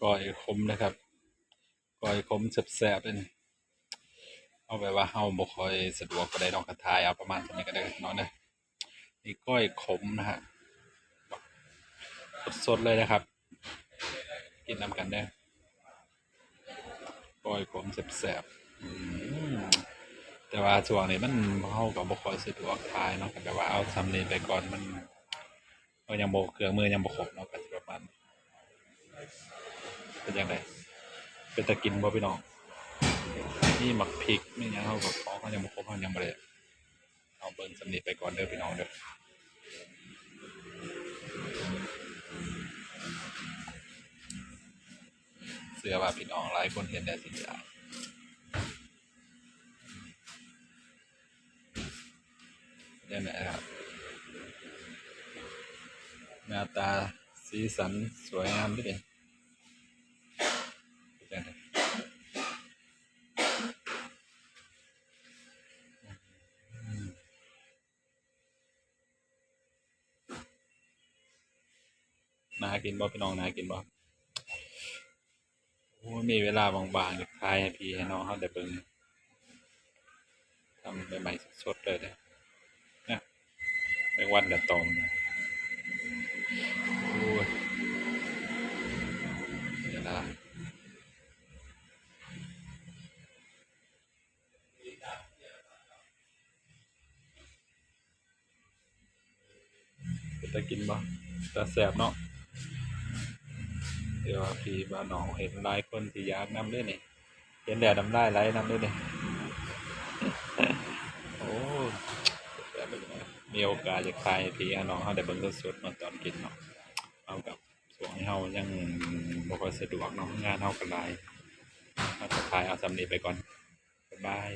ก้อยขมนะครับก้อยขมแซ่บๆเลยนี่เอาไปว่าเฮาบ่ค่อยสะดวกปานใดเนาะก็ถ่ายเอาประมาณนี้ก็ได้เนาะนี่ก้อยขมนะฮะสดๆเลยนะครับกินนำกันเด้อก้อยขมแซ่บๆแต่ว่าช่วงนี้มันเฮาก็บ่ค่อยสะดวกถ่ายเนาะก็แบบว่าเอาส่ำนี้ไปก่อนมันก็ยังบ่เครื่องมือยังบ่ครบเนาะก็สิประมาณนี้เป็นจังไดเป็นตากินบ่พี่น้องมีหมักพริกมีหยังเฮาก็ของเฮายังบ่ครบเฮายังบ่ได้เอาเบิ่งส่ำนี้ไปก่อนเด้อพี่น้องเด้อเชื่อว่าพี่น้องหลายคนเห็นแล้วสิจะจังไดครับหน้าตาสีสันสวยงามเด้อนี่เป็นจังไดน่ากินบ่พี่น้องน่ากินบ่โอ้ยมีเวลาว่างๆอยากถ่ายให้พี่ให้น้องเฮาได้เบิ่งทำใหม่ๆสดๆเลยเด้อเนี่ยแมงวันก็ตอมนะโอ้ยเวลาเป็นตากินบ่ตาแซ่บเนาะเดี๋ยวว่าพี่ว่าน้องเห็นหลายคนสิอยากนำเด้อนี่เห็นแล้วน้ำลายไหลนำเด้อนี่โอ้แซ่บเลยนะมีโอกาสอยากถ่ายให้พี่ให้น้องเฮาได้เบิ่งสดๆเนาะตอนกินเนาะเอากับช่วงนี้เฮายังบ่ค่อยสะดวกเนาะงานเฮาก็หลายเราก็ถ่ายเอาส่ำนี้ไปก่อนบ๊ายบาย